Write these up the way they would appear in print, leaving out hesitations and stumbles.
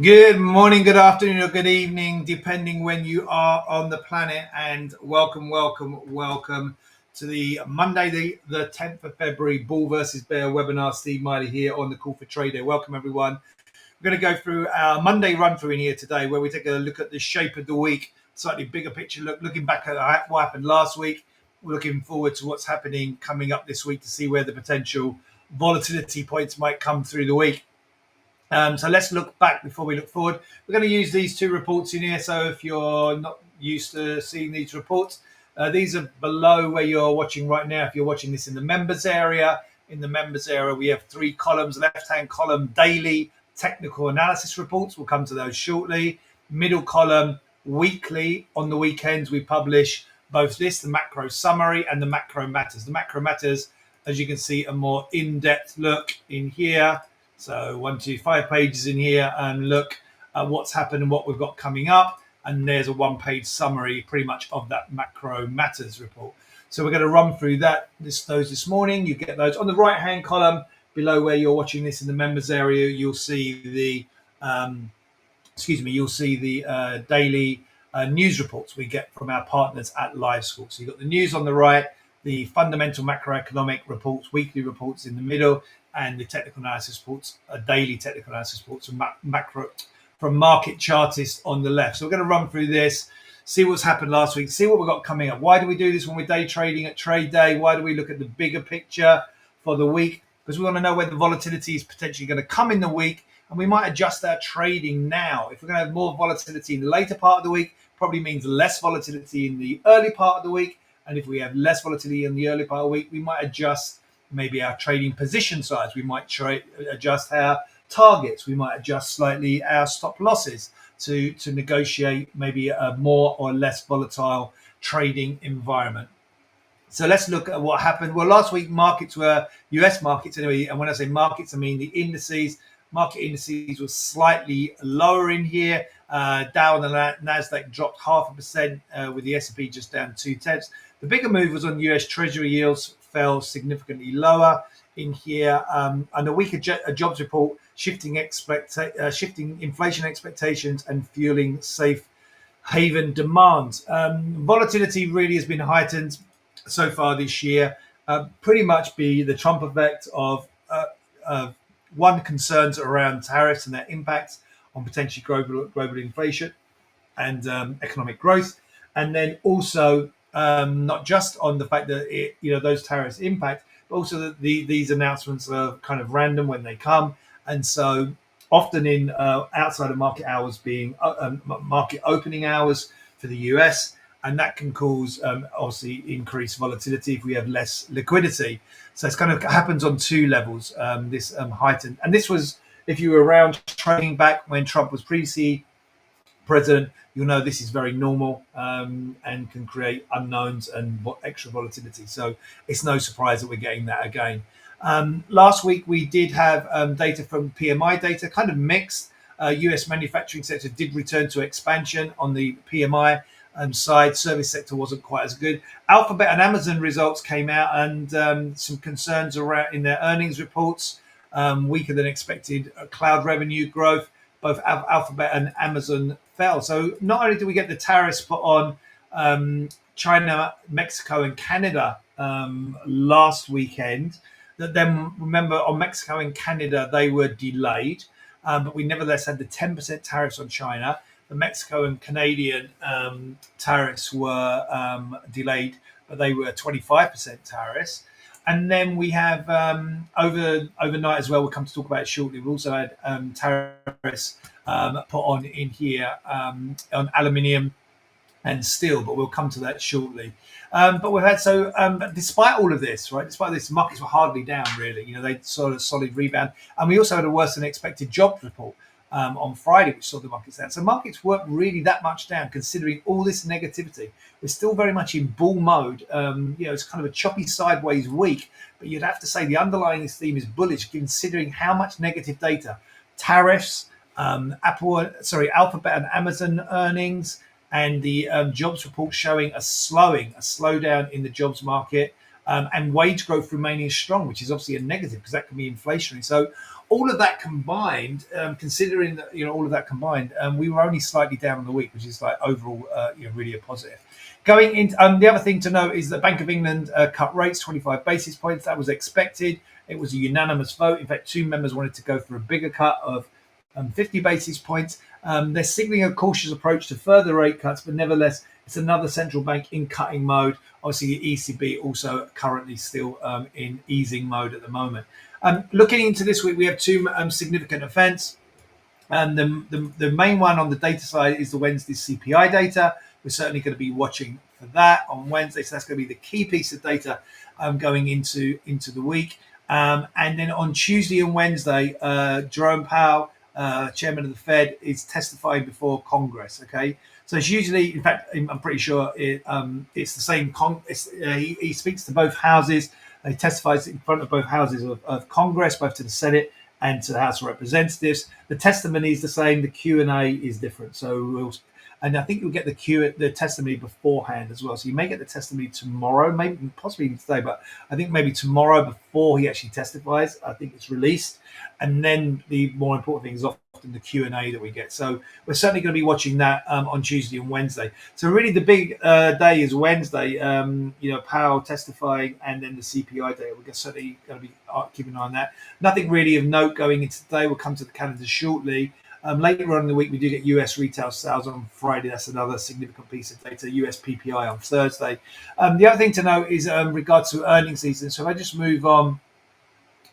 Good morning, good afternoon, or good evening, depending when you are on the planet. And welcome to the Monday, the 10th of February, Bull versus Bear webinar. Steve Miley here on the Call for Trade Day. Welcome, everyone. We're going to go through our Monday run through in here today, where we take a look at the shape of the week, slightly bigger picture look, looking back at what happened last week. We're looking forward to what's happening coming up this week to see where the potential volatility points might come through the week. So let's look back before we look forward. We're going to use these two reports in here. So if you're not used to seeing these reports, these are below where you're watching right now. If you're watching this in the members area, we have three columns. Left-hand column, daily technical analysis reports. We'll come to those shortly. Middle column, weekly. On the weekends, we publish both the macro summary and the macro matters. The macro matters, as you can see, a more in-depth look in here. So 5 pages in here and look at what's happened and what we've got coming up. And there's a one-page summary pretty much of that macro matters report. So we're going to run through those this morning. You get those on the right-hand column below where you're watching this in the members area. You'll see the daily news reports we get from our partners at LiveSchool. So you've got the news on the right, the fundamental macroeconomic reports, weekly reports in the middle, and the technical analysis reports, daily technical analysis reports from market chartists on the left. So we're going to run through this, see what's happened last week, see what we've got coming up. Why do we do this when we're day trading at trade day? Why do we look at the bigger picture for the week? Because we want to know where the volatility is potentially going to come in the week, and we might adjust our trading now. If we're going to have more volatility in the later part of the week, probably means less volatility in the early part of the week. And if we have less volatility in the early part of the week, we might adjust maybe our trading position size. We might adjust our targets. We might adjust slightly our stop losses to negotiate maybe a more or less volatile trading environment. So let's look at what happened. Well, last week markets were US markets anyway, and when I say markets, I mean the indices. Market indices were slightly lower in here. Dow and the Nasdaq dropped 0.5%, with the S&P just down 0.2. The bigger move was on US Treasury yields, fell significantly lower in here, and a weaker jobs report, shifting inflation expectations and fueling safe haven demand. Volatility really has been heightened so far this year. Pretty much be the Trump effect of one, concerns around tariffs and their impacts on potentially global inflation and economic growth, and then also not just on the fact that those tariffs impact, but also that these announcements are kind of random when they come, and so often in outside of market hours being market opening hours for the US, and that can cause obviously increased volatility if we have less liquidity. So it's kind of happens on two levels. This heightened, and this was, if you were around trading back when Trump was previously president, you'll know this is very normal, and can create unknowns and extra volatility. So it's no surprise that we're getting that again. Last week we did have data from PMI data, kind of mixed. US manufacturing sector did return to expansion on the PMI side. Service sector wasn't quite as good. Alphabet and Amazon results came out, and some concerns around in their earnings reports. Weaker than expected cloud revenue growth. Both Alphabet and Amazon fell. So not only do we get the tariffs put on China, Mexico, and Canada last weekend, that then remember on Mexico and Canada they were delayed, but we nevertheless had the 10% tariffs on China. The Mexico and Canadian tariffs were delayed, but they were 25% tariffs. And then we have overnight as well. We'll come to talk about it shortly. We also had tariffs put on in here on aluminium and steel, but we'll come to that shortly. But we've had despite all of this, right? Despite this, markets were hardly down really. They saw a solid rebound, and we also had a worse than expected jobs report on Friday, which saw the markets down. So markets weren't really that much down, considering all this negativity. We're still very much in bull mode. It's kind of a choppy sideways week, but you'd have to say the underlying theme is bullish, considering how much negative data, tariffs, Alphabet and Amazon earnings, and the jobs report showing a slowdown in the jobs market. and wage growth remaining strong, which is obviously a negative because that can be inflationary. So all of that combined, considering that all of that combined, we were only slightly down on the week, which is like overall really a positive. Going into the other thing to note is that Bank of England cut rates 25 basis points. That was expected. It was a unanimous vote. In fact, two members wanted to go for a bigger cut of 50 basis points. They're signaling a cautious approach to further rate cuts, but nevertheless, it's another central bank in cutting mode. Obviously, the ECB also currently still in easing mode at the moment. Looking into this week, we have two significant events. The main one on the data side is the Wednesday CPI data. We're certainly going to be watching for that on Wednesday. So that's going to be the key piece of data going into the week. And then on Tuesday and Wednesday, Jerome Powell, chairman of the Fed, is testifying before Congress. Okay, so it's usually, in fact, I'm pretty sure it's the same. He speaks to both houses. He testifies in front of both houses of Congress, both to the Senate and to the House of Representatives. The testimony is the same. The Q&A is different. So and I think you'll get the testimony beforehand as well. So you may get the testimony tomorrow, maybe possibly even today, but I think maybe tomorrow before he actually testifies. I think it's released, and then the more important thing is often the Q&A that we get. So we're certainly going to be watching that on Tuesday and Wednesday. So really, the big day is Wednesday. Powell testifying, and then the CPI data. We're certainly going to be keeping an eye on that. Nothing really of note going into today. We'll come to the calendar shortly. Later on in the week, we do get US retail sales on Friday. That's another significant piece of data. US PPI on Thursday. The other thing to note is regards to earnings season. So if I just move on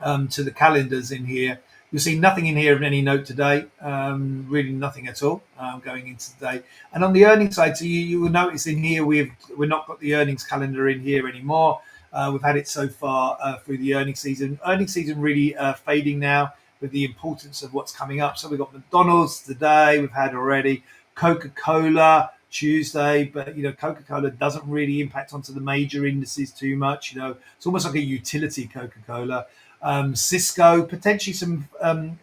to the calendars in here, you'll see nothing in here of any note today. Really nothing at all going into today. And on the earnings side, so you will notice in here we've not got the earnings calendar in here anymore. We've had it so far through the earnings season. Earnings season really fading now, with the importance of what's coming up. So we've got McDonald's today, we've had already Coca-Cola Tuesday, but Coca-Cola doesn't really impact onto the major indices too much. It's almost like a utility Coca-Cola. Cisco, potentially some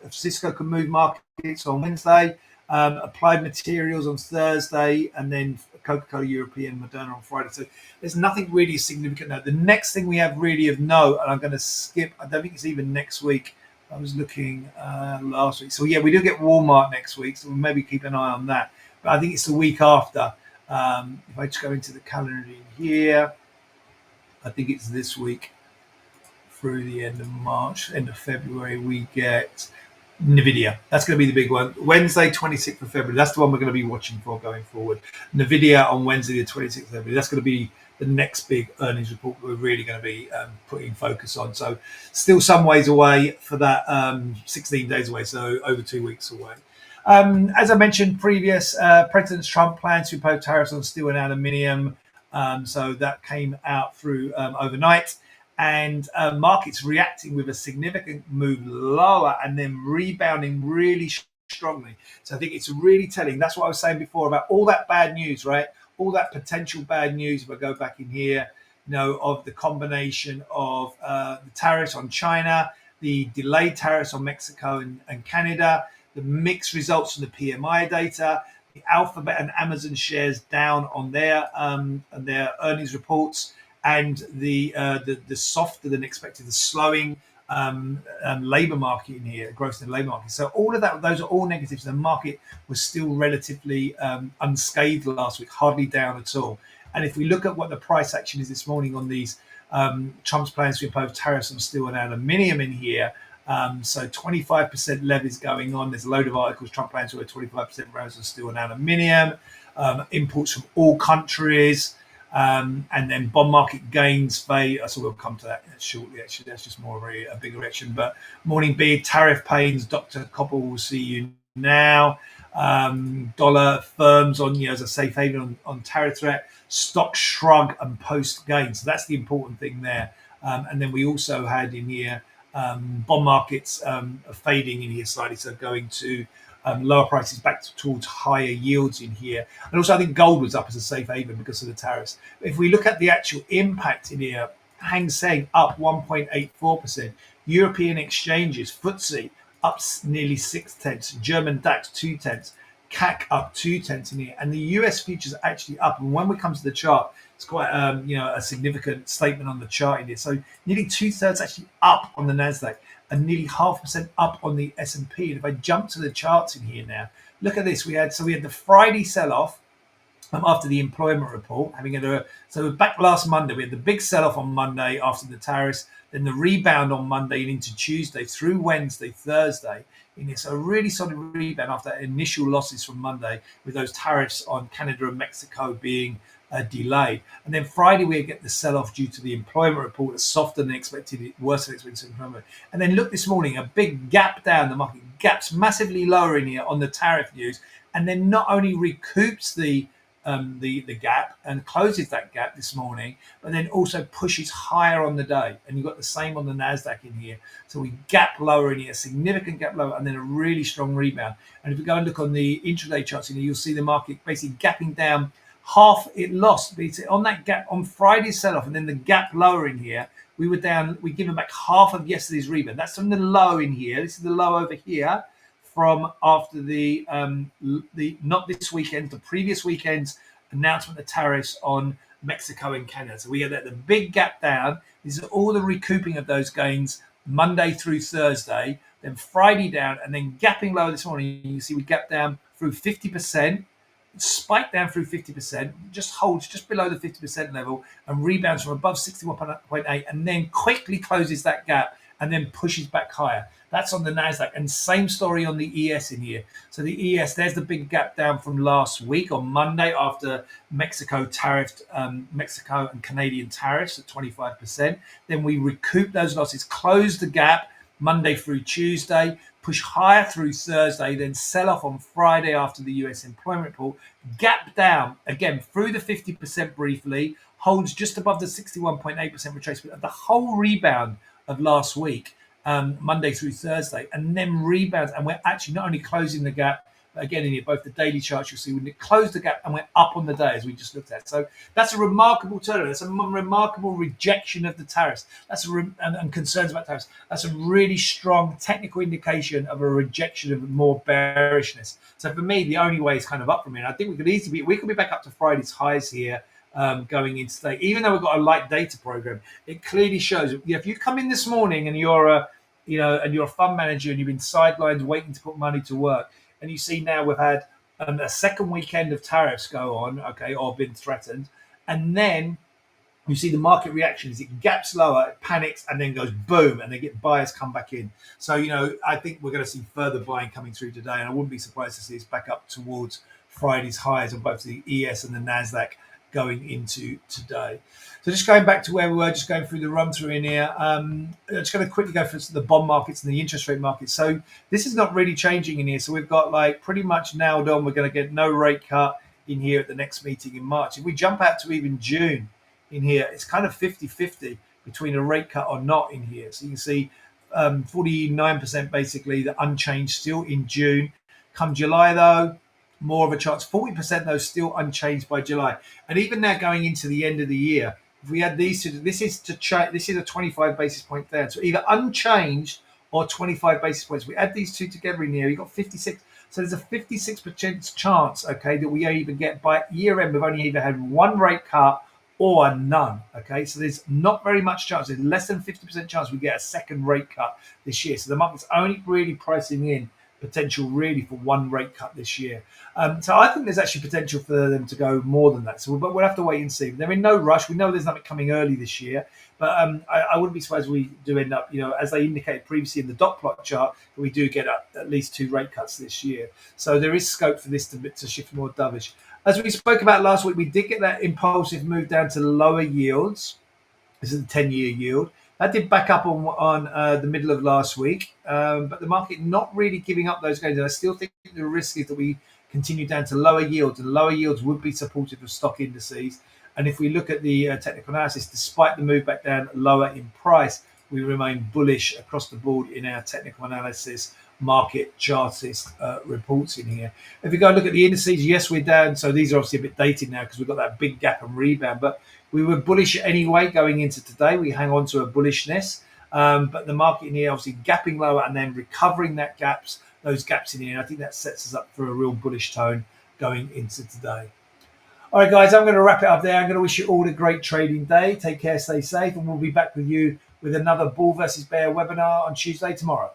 Cisco can move markets on Wednesday. Applied Materials on Thursday, and then Coca-Cola European, Moderna on Friday. So there's nothing really significant now. The next thing we have really of note, and I'm going to skip, I don't think it's even next week. I was looking last week. So yeah, we do get Walmart next week, so we'll maybe keep an eye on that. But I think it's the week after. If I just go into the calendar in here, I think it's this week through the end of March, end of February, we get NVIDIA. That's going to be the big one. Wednesday, 26th of February. That's the one we're going to be watching for going forward. NVIDIA on Wednesday, the 26th of February. That's going to be the next big earnings report we're really going to be putting focus on. So still some ways away for that, 16 days away, so over 2 weeks away. As I mentioned previous, President Trump plans to impose tariffs on steel and aluminium. So that came out through overnight. And markets reacting with a significant move lower and then rebounding really strongly. So I think it's really telling. That's what I was saying before about all that bad news, right? All that potential bad news, if I go back in here, of the combination of the tariffs on China, the delayed tariffs on Mexico and Canada, the mixed results from the PMI data, the Alphabet and Amazon shares down on their earnings reports, and the softer than expected, the slowing labor market in here, growth in the labor market. So all of that, those are all negatives. The market was still relatively unscathed last week, hardly down at all. And if we look at what the price action is this morning on these Trump's plans to impose tariffs on steel and aluminium in here, so 25% levies going on. There's a load of articles. Trump plans to a 25% raise on steel and aluminium, imports from all countries. And then bond market gains fade. So we'll come to that shortly. Actually, that's just more of a bigger reaction. But morning bid, tariff pains. Dr. Koppel will see you now. Dollar firms on as a safe haven on tariff threat. Stock shrug and post gain. So that's the important thing there. And then we also had in here bond markets fading in here slightly. So going to lower prices back towards higher yields in here. And also I think gold was up as a safe haven because of the tariffs. If we look at the actual impact in here, Hang Seng up 1.84%. European exchanges, FTSE up nearly 0.6. German DAX 0.2. CAC up 0.2 in here. And the US futures are actually up. And when we come to the chart, It's quite a significant statement on the chart in here. So nearly 2/3 actually up on the Nasdaq and nearly 0.5% up on the S&P. And if I jump to the charts in here now, look at this. We had the Friday sell-off after the employment report, so back last Monday, we had the big sell-off on Monday after the tariffs, then the rebound on Monday and into Tuesday through Wednesday, Thursday. In this, a really solid rebound after initial losses from Monday, with those tariffs on Canada and Mexico being delayed. And then Friday we get the sell-off due to the employment report, that's softer than expected, worse than expected employment. And then look this morning, a big gap down. The market gaps massively lower in here on the tariff news, and then not only recoups the gap and closes that gap this morning, but then also pushes higher on the day. And you've got the same on the Nasdaq in here. So we gap lower in here, significant gap lower, and then a really strong rebound. And if we go and look on the intraday charts in here, you'll see the market basically gapping down half it lost. On that gap on Friday's sell-off, and then the gap lower in here, we were down. We given back half of yesterday's rebound. That's from the low in here. This is the low over here from after the not this weekend, the previous weekend's announcement of tariffs on Mexico and Canada. So we had the big gap down. These are all the recouping of those gains Monday through Thursday, then Friday down, and then gapping lower this morning. You see we gap down through 50%, spike down through 50%, just holds just below the 50% level and rebounds from above 61.8, and then quickly closes that gap and then pushes back higher. That's on the Nasdaq, and same story on the ES in here. So the ES, there's the big gap down from last week on Monday after Mexico tariffed Mexico and Canadian tariffs at 25%. Then we recoup those losses, close the gap Monday through Tuesday, push higher through Thursday, then sell off on Friday after the US employment report, gap down again through the 50% briefly, holds just above the 61.8% retracement of the whole rebound of last week, Monday through Thursday, and then rebounds. And we're actually not only closing the gap, but again in here, both the daily charts, you'll see we closed the gap and we're up on the day as we just looked at. So that's a remarkable turnaround. That's a remarkable rejection of the tariffs. And concerns about tariffs. That's a really strong technical indication of a rejection of more bearishness. So for me, the only way is kind of up from here. I think we could be back up to Friday's highs here. Going into today, even though we've got a light data program, it clearly shows if you come in this morning and you're a fund manager and you've been sidelined waiting to put money to work, and you see now we've had a second weekend of tariffs go on, okay, or been threatened, and then you see the market reaction is it gaps lower, it panics, and then goes boom, and they get buyers come back in. So I think we're going to see further buying coming through today, and I wouldn't be surprised to see us back up towards Friday's highs on both the ES and the Nasdaq going into today. So just going back to where we were, just going through the run through in here, just going to quickly go through the bond markets and the interest rate markets. So this is not really changing in here. So we've got like pretty much nailed on. We're going to get no rate cut in here at the next meeting in March. If we jump out to even June in here, it's kind of 50-50 between a rate cut or not in here. So you can see 49% basically the unchanged still in June. Come July though, more of a chance. 40% though still unchanged by July, and even now going into the end of the year, if we had these two, this is a 25 basis point there, so either unchanged or 25 basis points. We add these two together in here, you got 56. So there's a 56% chance, okay, that we either get by year end. We've only either had one rate cut or none. Okay, so there's not very much chance. There's less than 50% chance we get a second rate cut this year. So the market's only really pricing in potential really for one rate cut this year. So I think there's actually potential for them to go more than that. But we'll have to wait and see. They're in no rush. We know there's nothing coming early this year, but I wouldn't be surprised we do end up, as they indicated previously in the dot plot chart, that we do get at least two rate cuts this year. So there is scope for this to shift more dovish. As we spoke about last week, we did get that impulsive move down to lower yields. This is the 10-year yield. That did back up on the middle of last week, but the market not really giving up those gains. And I still think the risk is that we continue down to lower yields, and lower yields would be supportive of stock indices. And if we look at the technical analysis, despite the move back down lower in price, we remain bullish across the board in our technical analysis market chartist reports in here. If we go and look at the indices, yes, we're down. So these are obviously a bit dated now because we've got that big gap and rebound, but we were bullish anyway going into today. We hang on to a bullishness, but the market in here obviously gapping lower and then recovering those gaps in here. And I think that sets us up for a real bullish tone going into today. All right, guys, I'm going to wrap it up there. I'm going to wish you all a great trading day. Take care, stay safe, and we'll be back with you with another Bull versus Bear webinar on Tuesday tomorrow.